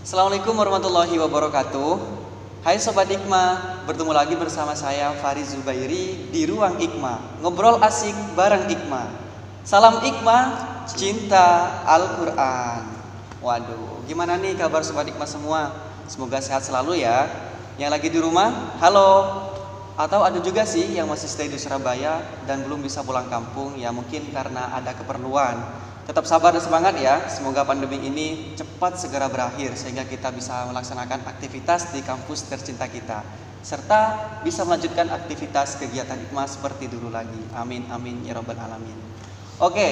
Assalamualaikum warahmatullahi wabarakatuh. Hai Sobat Hikmah, bertemu lagi bersama saya Farid Zubairi di Ruang Hikmah. Ngobrol asik bareng Hikmah. Salam Hikmah, cinta Al-Quran. Waduh, gimana nih kabar Sobat Hikmah semua? Semoga sehat selalu ya. Yang lagi di rumah, halo. Atau ada juga sih yang masih stay di Surabaya dan belum bisa pulang kampung, ya mungkin karena ada keperluan. Tetap sabar dan semangat ya. Semoga pandemi ini cepat segera berakhir sehingga kita bisa melaksanakan aktivitas di kampus tercinta kita, serta bisa melanjutkan aktivitas kegiatan hikmah seperti dulu lagi. Amin amin ya rabbal alamin. Oke,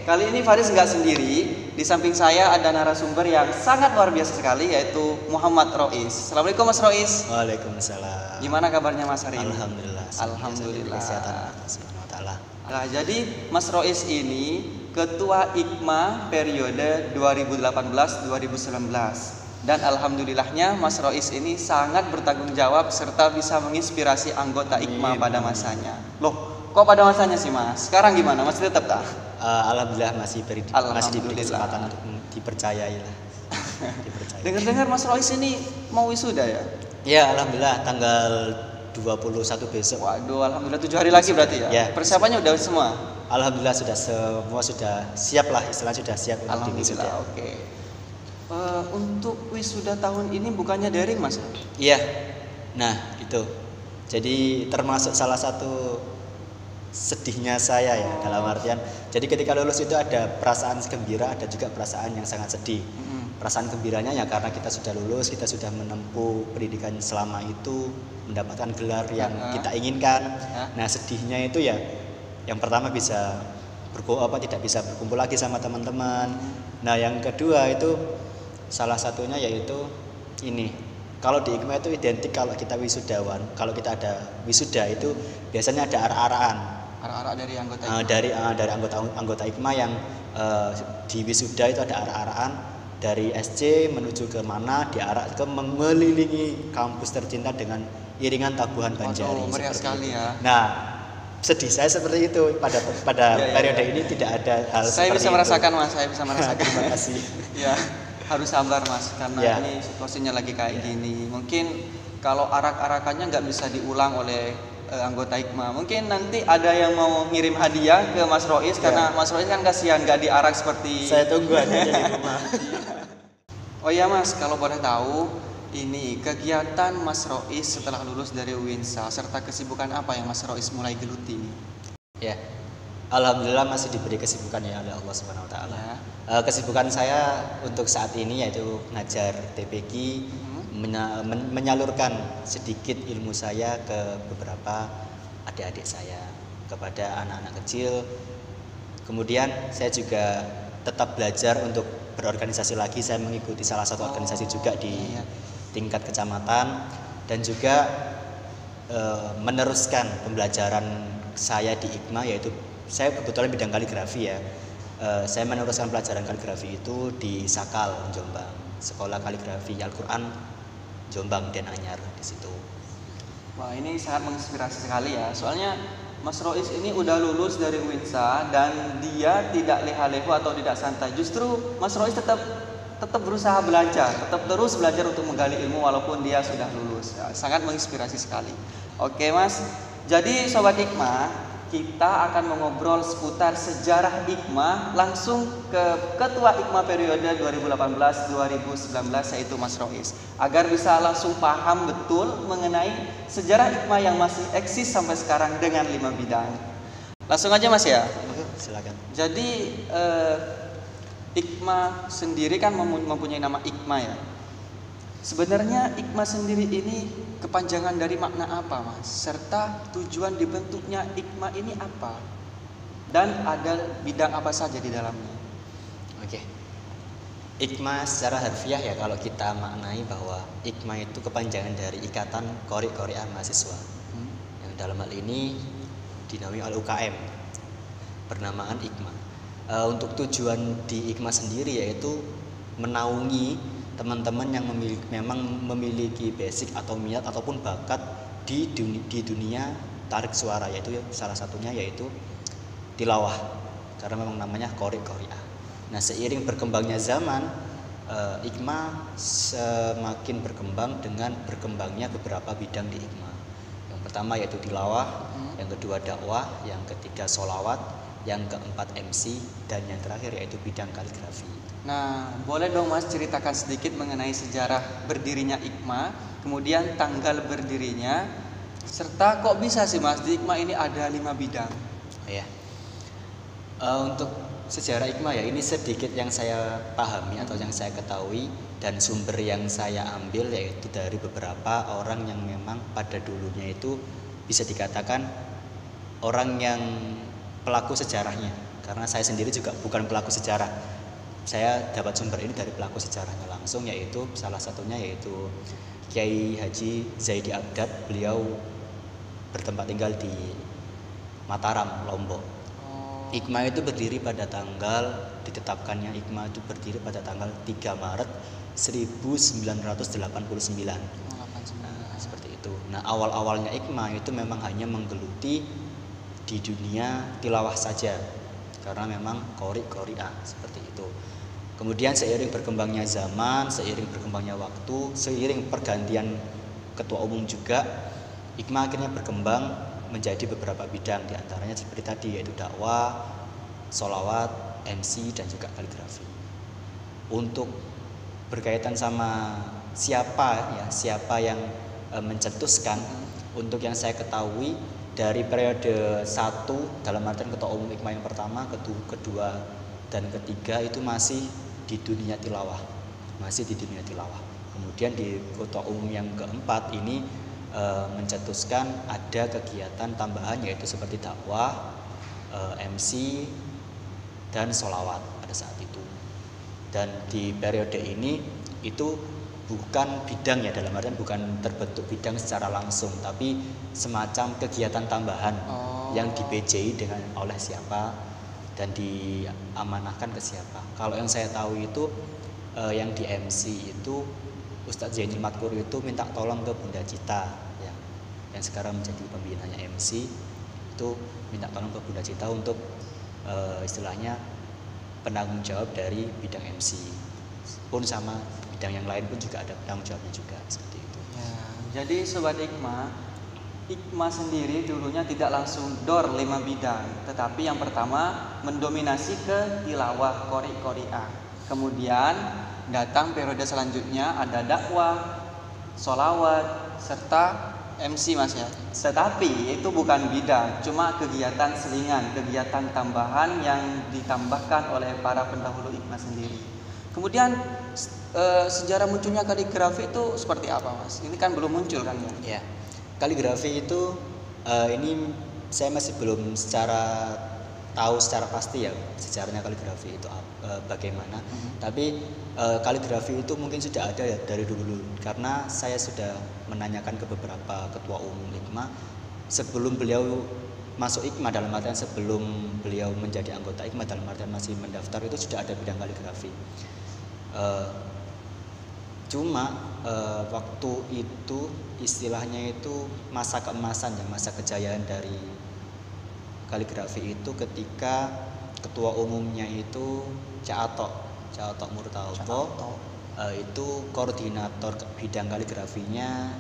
kali ini Faris nggak sendiri. Di samping saya ada narasumber yang sangat luar biasa sekali, yaitu Muhammad Rois. Assalamualaikum Mas Rois. Waalaikumsalam. Gimana kabarnya Mas hari ini? Alhamdulillah. Alhamdulillah. Kesehatan Allah Subhanahu wa taala. Nah, jadi Mas Rois ini Ketua Hikmah periode 2018-2019. Dan alhamdulillahnya Mas Rois ini sangat bertanggung jawab serta bisa menginspirasi anggota Hikmah pada masanya. Loh, kok pada masanya sih Mas? Sekarang gimana? Masih tetap tak? Alhamdulillah masih diberi kesempatan untuk dipercayai lah. Dipercayai. Dengar-dengar Mas Rois ini mau wisuda ya? Ya, alhamdulillah tanggal 21 besok. Waduh, alhamdulillah 7 hari lagi berarti ya? Ya. Persiapannya udah semua? Alhamdulillah semua sudah siap lah, istilahnya sudah siap untuk Alhamdulillah, wisuda. oke. Untuk wisuda tahun ini bukannya daring Mas? Iya. Nah, itu. Jadi termasuk salah satu sedihnya saya ya, dalam artian jadi ketika lulus itu ada perasaan gembira, ada juga perasaan yang sangat sedih. Perasaan gembiranya ya karena kita sudah lulus, kita sudah menempuh pendidikan selama itu, mendapatkan gelar yang kita inginkan. Nah, sedihnya itu ya yang pertama tidak bisa berkumpul lagi sama teman-teman. Nah, yang kedua itu salah satunya yaitu ini. Kalau di Hikmah itu identik kalau kita wisudawan, kalau kita ada wisuda itu biasanya ada arak-arakan. Arak-arak dari anggota Hikmah. Dari anggota Hikmah yang di wisuda itu ada arak-arakan dari SC menuju ke mana, diarak ke mengelilingi kampus tercinta dengan iringan tabuhan Banjari. Oh, meriah sekali ya. Nah, sedih saya seperti itu pada periode ini tidak ada hal saya seperti bisa merasakan Mas, saya bisa merasakan. Terima kasih. Ya, harus sabar Mas karena Ya. ini situasinya lagi kayak gini. Mungkin kalau arak-arakannya nggak bisa diulang oleh anggota Hikmah. Mungkin nanti ada yang mau ngirim hadiah ke Mas Rois karena Mas Rois kan kasihan nggak diarak seperti. Saya tunggu aja di rumah. Oh iya Mas, kalau boleh tahu ini kegiatan Mas Rois setelah lulus dari UINSA serta kesibukan apa yang Mas Rois mulai geluti? Ya. Alhamdulillah masih diberi kesibukan ya oleh Allah Subhanahu wa taala. Kesibukan saya untuk saat ini yaitu ngajar TPQ, menyalurkan sedikit ilmu saya ke beberapa adik-adik saya, kepada anak-anak kecil. Kemudian saya juga tetap belajar untuk berorganisasi lagi. Saya mengikuti salah satu organisasi juga di tingkat kecamatan dan juga meneruskan pembelajaran saya di Hikmah, yaitu saya kebetulan bidang kaligrafi ya. Saya meneruskan pelajaran kaligrafi itu di Sakal, Jombang, Sekolah Kaligrafi Al-Quran Jombang dan Anyar di situ. Wah, ini sangat menginspirasi sekali ya. Soalnya Mas Rois ini udah lulus dari UINSA dan dia tidak leha-leho atau tidak santai. Justru Mas Rois tetap berusaha belajar, tetap terus belajar untuk menggali ilmu walaupun dia sudah lulus. Ya, sangat menginspirasi sekali. Oke Mas, jadi Sobat Hikmah, kita akan mengobrol seputar sejarah Hikmah langsung ke Ketua Hikmah periode 2018-2019 yaitu Mas Rois, agar bisa langsung paham betul mengenai sejarah Hikmah yang masih eksis sampai sekarang dengan 5 bidang. Langsung aja Mas ya. Silakan. Jadi Hikmah sendiri kan mempunyai nama Hikmah ya. Sebenarnya Hikmah sendiri ini kepanjangan dari makna apa Mas? Serta tujuan dibentuknya Hikmah ini apa? Dan ada bidang apa saja di dalamnya? Oke. Hikmah secara harfiah ya kalau kita maknai bahwa Hikmah itu kepanjangan dari Ikatan Qori-Qori'ah Mahasiswa. Yang dalam hal ini dinamai oleh UKM. Bernamaan Hikmah. Untuk tujuan di Hikmah sendiri yaitu menaungi teman-teman yang memang memiliki basic atau minat ataupun bakat di dunia tarik suara, yaitu salah satunya yaitu tilawah, karena memang namanya Qori-Qori'ah. Nah, seiring berkembangnya zaman IKMA semakin berkembang dengan berkembangnya beberapa bidang di IKMA. Yang pertama yaitu tilawah, yang kedua dakwah, yang ketiga sholawat, yang keempat MC, dan yang terakhir yaitu bidang kaligrafi. Nah, boleh dong Mas ceritakan sedikit mengenai sejarah berdirinya IKMA, kemudian tanggal berdirinya, serta kok bisa sih Mas di IKMA ini ada 5 bidang? Oh ya, untuk sejarah IKMA ya ini sedikit yang saya pahami atau yang saya ketahui dan sumber yang saya ambil yaitu dari beberapa orang yang memang pada dulunya itu bisa dikatakan orang yang pelaku sejarahnya, karena saya sendiri juga bukan pelaku sejarah. Saya dapat sumber ini dari pelaku sejarahnya langsung, yaitu salah satunya yaitu Kiai Haji Zaidi Abdad. Beliau bertempat tinggal di Mataram, Lombok. IKMA itu berdiri pada ditetapkannya IKMA itu berdiri pada tanggal 3 Maret 1989. Seperti itu. Nah, awal-awalnya IKMA itu memang hanya menggeluti di dunia tilawah saja, karena memang qori-qori'ah seperti itu. Kemudian seiring berkembangnya zaman, seiring berkembangnya waktu, seiring pergantian ketua umum juga, IKMA akhirnya berkembang menjadi beberapa bidang, diantaranya seperti tadi yaitu dakwah, sholawat, MC, dan juga kaligrafi. Untuk berkaitan sama siapa yang mencetuskan, untuk yang saya ketahui dari periode 1 dalam artian ketua umum IKMA yang pertama, kedua, dan ketiga itu masih di dunia tilawah, Kemudian di ketua umum yang keempat ini mencetuskan ada kegiatan tambahan yaitu seperti dakwah, MC, dan sholawat pada saat itu. Dan di periode ini itu bukan bidang ya, dalam artian bukan terbentuk bidang secara langsung, tapi semacam kegiatan tambahan yang di-PJ oleh siapa dan diamanahkan ke siapa. Kalau yang saya tahu itu yang di MC itu Ustadz Zainul Matkur itu minta tolong ke Bunda Cita ya, yang sekarang menjadi pembinanya MC, itu minta tolong ke Bunda Cita untuk istilahnya penanggung jawab dari bidang MC. Pun sama bidang yang lain pun juga ada penanggung jawabnya juga seperti itu. Ya, jadi Sobat IKMA sendiri dulunya tidak langsung dor 5 bidang, tetapi yang pertama mendominasi ke tilawah qori-qori'ah. Kemudian datang periode selanjutnya ada dakwah, sholawat, serta MC Mas ya. Tetapi itu bukan bidang, cuma kegiatan selingan, kegiatan tambahan yang ditambahkan oleh para pendahulu IKMA sendiri. Kemudian sejarah munculnya kaligrafi itu seperti apa Mas? Ini kan belum muncul kan ya? Ya. Kaligrafi itu ini saya masih belum tahu secara pasti ya sejarahnya kaligrafi itu bagaimana. Tapi kaligrafi itu mungkin sudah ada ya dari dulu, karena saya sudah menanyakan ke beberapa ketua umum IKMA sebelum beliau masuk IKMA, dalam artian sebelum beliau menjadi anggota IKMA, dalam artian masih mendaftar, itu sudah ada bidang kaligrafi. Cuma waktu itu istilahnya itu masa keemasan ya, masa kejayaan dari kaligrafi itu ketika ketua umumnya itu Cak Atok Murtaopo, itu koordinator bidang kaligrafinya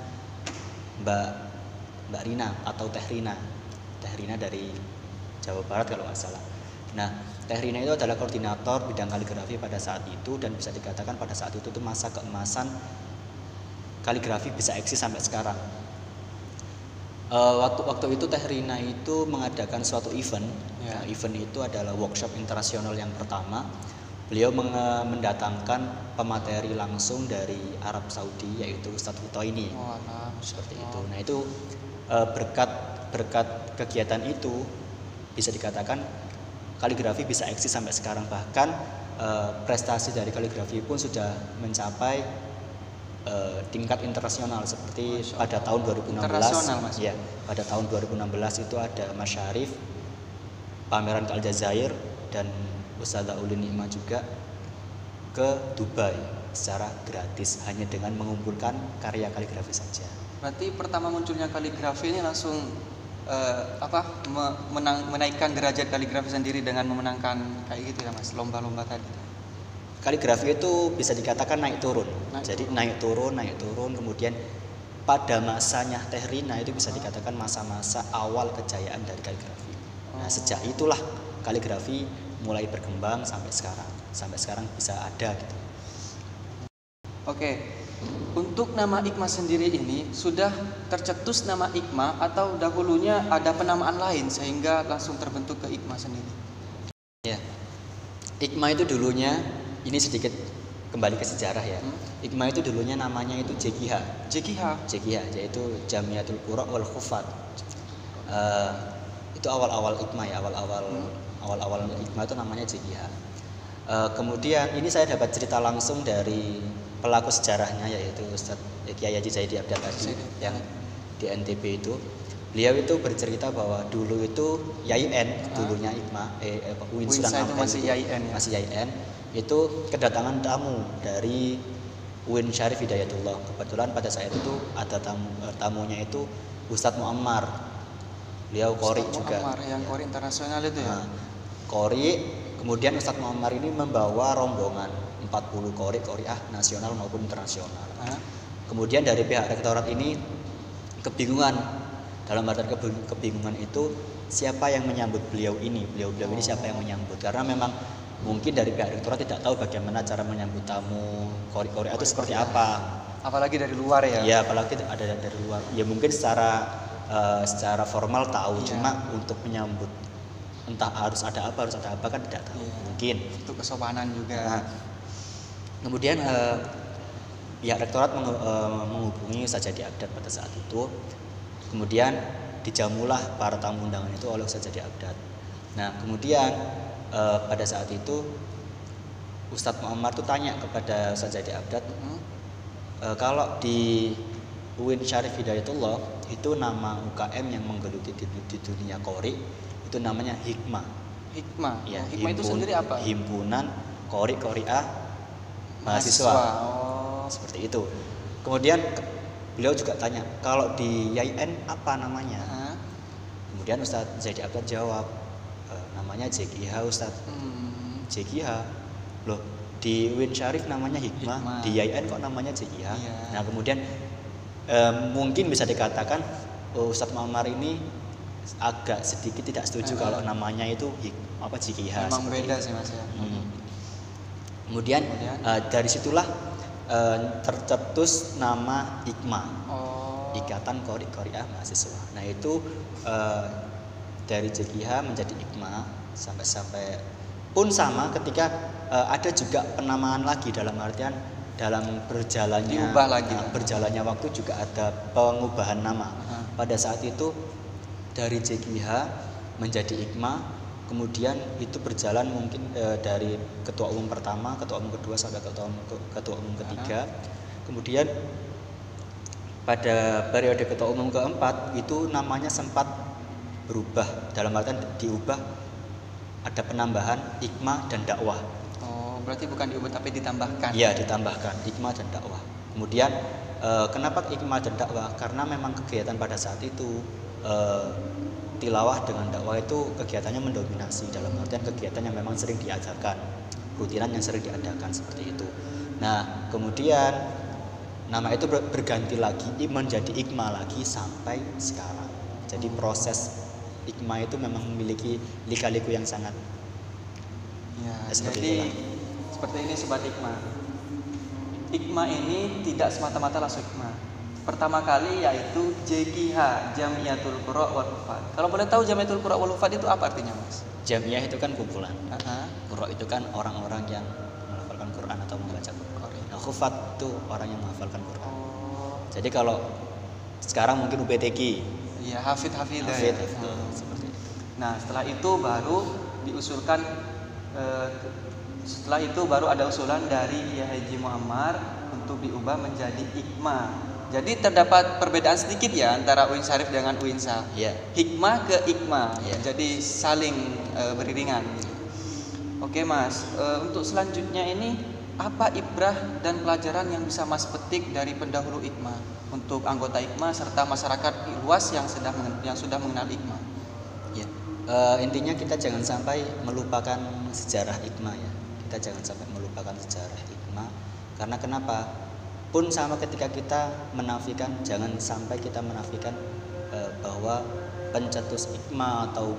Mbak Rina atau Teh Rina dari Jawa Barat kalau nggak salah. Nah, Teh Rina itu adalah koordinator bidang kaligrafi pada saat itu, dan bisa dikatakan pada saat itu tuh masa keemasan kaligrafi bisa eksis sampai sekarang. Waktu itu Teh Rina itu mengadakan suatu event. Nah, event itu adalah workshop internasional yang pertama. Beliau mendatangkan pemateri langsung dari Arab Saudi, yaitu Ustadz Hutoini. Seperti itu. Nah, itu berkat kegiatan itu bisa dikatakan kaligrafi bisa eksis sampai sekarang. Bahkan prestasi dari kaligrafi pun sudah mencapai tingkat internasional, seperti pada tahun 2016 ya, pada tahun 2016 itu ada Mas Syarif pameran ke Aljazair, dan Ustadzah Ulin Nikmah juga ke Dubai secara gratis hanya dengan mengumpulkan karya kaligrafi saja. Berarti pertama munculnya kaligrafi ini langsung menaikkan derajat kaligrafi sendiri dengan memenangkan kayak gitu ya Mas, lomba-lomba tadi. kaligrafi itu bisa dikatakan naik turun. Jadi naik turun, kemudian pada masanya Teh Rina itu bisa dikatakan masa-masa awal kejayaan dari kaligrafi. Nah, sejak itulah kaligrafi mulai berkembang sampai sekarang. Sampai sekarang bisa ada gitu. Oke. Untuk nama Ikma sendiri ini sudah tercetus nama Ikma atau dahulunya ada penamaan lain sehingga langsung terbentuk ke Ikma sendiri? Ya. Ikma itu dulunya, ini sedikit kembali ke sejarah ya. Ikma itu dulunya namanya itu JQH. JQH yaitu Jamiatul Qura wal Hufat. Itu awal-awal Ikma ya, awal-awal Ikma itu namanya JQH. Kemudian ini saya dapat cerita langsung dari pelaku sejarahnya yaitu Ustadz Kiai Haji Zaidi Abdad tadi yang di NTB itu. Beliau itu bercerita bahwa dulu itu YIN, dulunya Ikma, UIN Surang Ampel masih YIN ya? Masih YIN, itu kedatangan tamu dari UIN Syarif Hidayatullah. Kebetulan pada saat itu ada tamunya itu Ustadz Muammar. Beliau Qori juga. Muammar yang Qori internasional itu ya. Qori, kemudian Ustadz Muammar ini membawa rombongan 40 Qori'ah nasional maupun internasional. Kemudian dari pihak rektorat ini kebingungan. Dalam artian kebingungan itu siapa yang menyambut beliau ini siapa yang menyambut, karena memang mungkin dari pihak rektorat tidak tahu bagaimana cara menyambut tamu Qori itu seperti apa, apalagi dari luar ya. Ya, apalagi ada dari luar. Ya mungkin secara formal tahu, cuma untuk menyambut entah harus ada apa kan tidak tahu. Mungkin untuk kesopanan juga. Kemudian pihak rektorat menghubungi Ustadz Jadi Abdad pada saat itu. Kemudian dijamulah para tamu undangan itu oleh Ustadz Jadi Abdad. Nah, kemudian pada saat itu Ustadz Muammar tuh tanya kepada Ustadz Jadi Abdad, kalau di UIN Syarif Hidayatullah itu nama UKM yang menggeluti di dunia Qori itu namanya Hikmah. Ya, Hikmah itu sendiri apa? Himpunan Qori'ah mahasiswa. Seperti itu. Kemudian beliau juga tanya, kalau di YIN apa namanya? Kemudian Ustadz Zaidi Abdad jawab, namanya JQH Ustadz. JQH. Loh, di UIN Syarif namanya Hikmah, di YIN kok namanya JQH? Nah, kemudian mungkin bisa dikatakan Ustadz Muammar ini agak sedikit tidak setuju kalau namanya itu JQH. Memang beda sih Mas ya. Kemudian dari situlah tercetus nama Ikma, Ikatan Qori'ah Mahasiswa. Nah itu dari JQH menjadi Ikma sampai pun sama ketika ada juga penamaan lagi, dalam artian dalam berjalannya waktu juga ada pengubahan nama. Pada saat itu dari JQH menjadi Ikma, kemudian itu berjalan mungkin dari ketua umum pertama, ketua umum kedua sampai ketua umum ketiga. Kemudian pada periode ketua umum keempat itu namanya sempat berubah, dalam artian diubah, ada penambahan Ikma dan dakwah. Berarti bukan diubah tapi ditambahkan. Iya, ditambahkan Ikma dan dakwah. Kemudian kenapa Ikma dan dakwah? Karena memang kegiatan pada saat itu tilawah dengan dakwah itu kegiatannya mendominasi, dalam artian kegiatan yang memang sering diajarkan, rutinan yang sering diadakan seperti itu. Nah, kemudian nama itu berganti lagi menjadi Ikma lagi sampai sekarang. Jadi proses Ikma itu memang memiliki lika-liku yang sangat jadi seperti ini Sobat Ikma. Ikma ini tidak semata-mata langsung Ikma. Pertama kali yaitu JQH, Jamiatul Qura wal Hufat. Kalau boleh tahu Jamiatul Qura wal Hufat itu apa artinya, Mas? Jamiah itu kan kumpulan. Qura itu kan orang-orang yang menghafalkan Quran atau membaca Quran. Nah, Hufat itu orang yang menghafalkan Quran. Jadi kalau sekarang mungkin UPTQ. Iya, hafid ya. Seperti itu. Nah, setelah itu baru diusulkan ada usulan dari Kiai Haji Muammar untuk diubah menjadi Ikma. Jadi terdapat perbedaan sedikit ya antara UIN Syarif dengan UINSA. Hikmah ke Ikma. Jadi saling beriringan. Oke Mas, untuk selanjutnya ini apa ibrah dan pelajaran yang bisa Mas petik dari pendahulu Ikma untuk anggota Ikma serta masyarakat luas yang sudah mengenal Ikma? Intinya kita jangan sampai melupakan sejarah Ikma ya. kita jangan sampai melupakan sejarah hikmah. Karena kenapa? Pun sama ketika kita menafikan, jangan sampai kita menafikan bahwa pencetus hikmah atau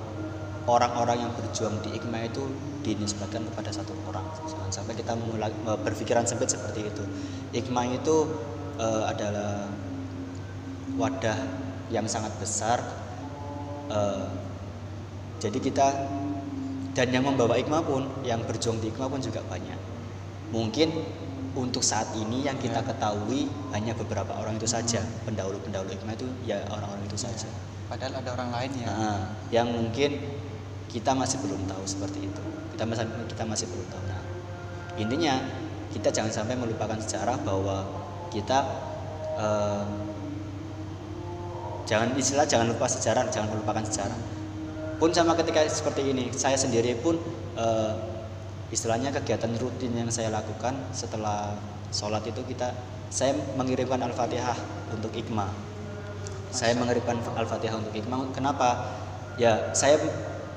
orang-orang yang berjuang di hikmah itu dinisbatkan kepada satu orang. Jangan sampai kita berpikiran sempit seperti itu. Hikmah itu adalah wadah yang sangat besar. Jadi kita, dan yang membawa hikmah pun, yang berjuang di hikmah pun juga banyak. Mungkin untuk saat ini yang kita ketahui hanya beberapa orang itu saja. Pendahulu-pendahulu hikmah itu ya orang-orang itu saja. Padahal ada orang lain ya. Yang mungkin kita masih belum tahu seperti itu. Kita masih belum tahu. Nah, intinya kita jangan sampai melupakan sejarah, bahwa kita jangan lupa sejarah, jangan melupakan sejarah. Pun sama ketika seperti ini, saya sendiri pun istilahnya kegiatan rutin yang saya lakukan setelah sholat itu saya mengirimkan Al-Fatihah untuk hikmah. Saya mengirimkan Al-Fatihah untuk hikmah. Kenapa? Ya, saya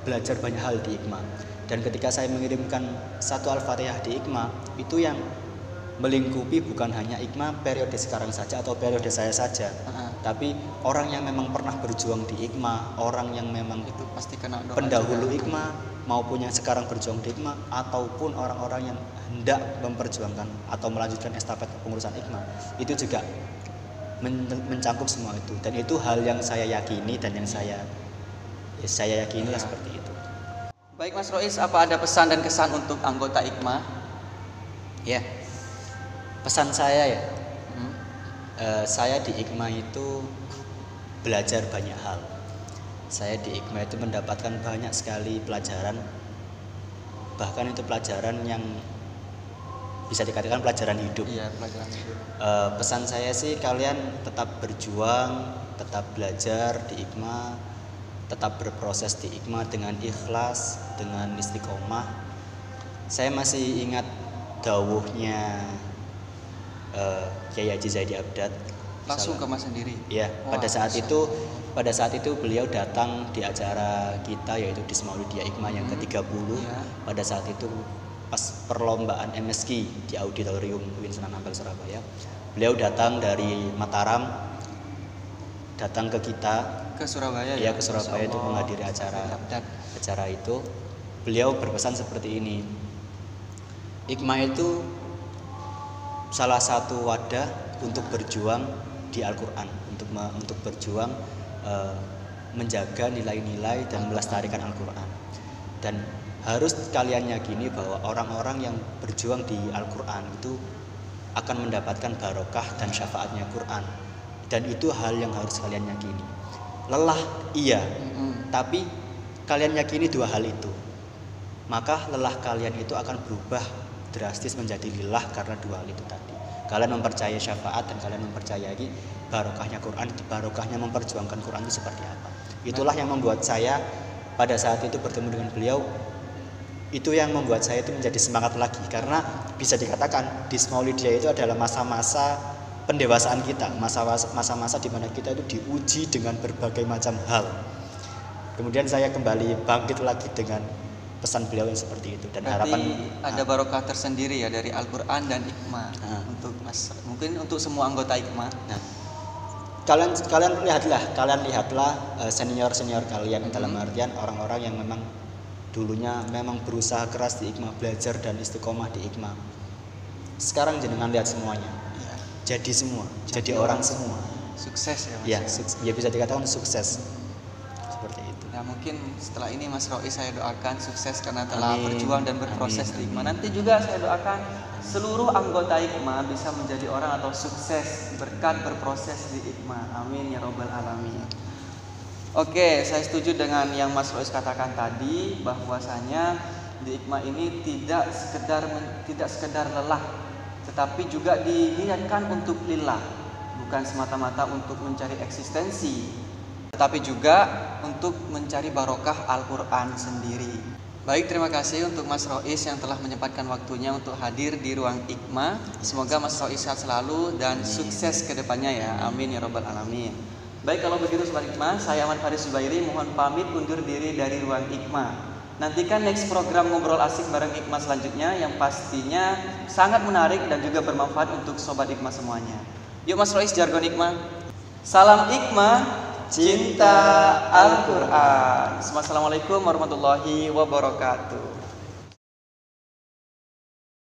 belajar banyak hal di hikmah. Dan ketika saya mengirimkan satu Al-Fatihah di hikmah, itu yang melingkupi bukan hanya hikmah periode sekarang saja atau periode saya saja, tapi orang yang memang pernah berjuang di hikmah, orang yang memang itu pasti kena doa pendahulu juga. hikmah, maupun yang sekarang berjuang di hikmah, ataupun orang-orang yang hendak memperjuangkan atau melanjutkan estafet pengurusan hikmah, itu juga mencangkup semua itu. Dan itu hal yang saya yakini dan yang saya yakini lah seperti itu. Baik Mas Rois, apa ada pesan dan kesan untuk anggota hikmah? Ya, pesan saya ya, saya di hikmah itu belajar banyak hal. Saya di hikmah itu mendapatkan banyak sekali pelajaran, bahkan itu pelajaran yang bisa dikatakan pelajaran hidup. Iya, pelajaran hidup. Pesan saya sih, kalian tetap berjuang, tetap belajar di hikmah, tetap berproses di hikmah dengan ikhlas, dengan istiqomah. Saya masih ingat dawuhnya Kiai Haji Zaidi Abdad. Langsung ke Mas sendiri. Iya, pada saat itu beliau datang di acara kita, yaitu di Maulidiyah Hikmah yang ke-30. Pada saat itu pas perlombaan MSQ di auditorium UIN Sunan Ampel Surabaya. Beliau datang dari Mataram, datang ke kita, ke Surabaya. Iya, ke Surabaya untuk menghadiri acara itu. Beliau berpesan seperti ini. Hikmah itu salah satu wadah untuk berjuang di Al-Quran, untuk berjuang menjaga nilai-nilai dan melestarikan Al-Quran. Dan harus kalian yakini bahwa orang-orang yang berjuang di Al-Quran itu akan mendapatkan barokah dan syafaatnya Quran. Dan itu hal yang harus kalian yakini. Lelah iya, tapi kalian yakini dua hal itu, maka lelah kalian itu akan berubah drastis menjadi lilah karena dua hal itu tadi. Kalian mempercayai syafaat dan kalian mempercayai barokahnya Quran, barokahnya memperjuangkan Quran itu seperti apa. Itulah yang membuat saya pada saat itu bertemu dengan beliau, itu yang membuat saya itu menjadi semangat lagi. Karena bisa dikatakan di Maulidiyah itu adalah masa-masa pendewasaan kita, masa-masa di mana kita itu diuji dengan berbagai macam hal. Kemudian saya kembali bangkit lagi dengan pesan beliau yang seperti itu, dan berarti harapan ada barokah tersendiri ya dari Al-Quran dan hikmah untuk Mas, mungkin untuk semua anggota hikmah. Nah, kalian lihatlah senior kalian, dalam artian orang-orang yang memang dulunya memang berusaha keras di hikmah, belajar dan istiqomah di hikmah. Sekarang jenengan lihat semuanya, jadi orang semua, sukses ya Mas. Ya bisa dikatakan sukses seperti itu. Ya mungkin setelah ini Mas Rois saya doakan sukses karena telah berjuang dan berproses di hikmah. Nanti juga saya doakan seluruh anggota hikmah bisa menjadi orang atau sukses berkat berproses di hikmah. Amin ya robbal alamin. Oke, saya setuju dengan yang Mas Rois katakan tadi, bahwasanya di hikmah ini tidak sekedar lelah, tetapi juga diniatkan untuk lillah, bukan semata-mata untuk mencari eksistensi, tetapi juga untuk mencari barokah Al-Quran sendiri. Baik, terima kasih untuk Mas Rois yang telah menyempatkan waktunya untuk hadir di ruang hikmah. Semoga Mas Rois sehat selalu dan sukses ke depannya ya. Amin ya robbal alamin. Baik, kalau begitu Sobat Hikmah, saya Ahmad Faris Zubairi mohon pamit undur diri dari ruang hikmah. Nantikan next program ngobrol asik bareng Ikma selanjutnya yang pastinya sangat menarik dan juga bermanfaat untuk sobat Ikma semuanya. Yuk Mas Rois, jargon Ikma. Salam Ikma, cinta Al-Quran. Assalamualaikum warahmatullahi wabarakatuh.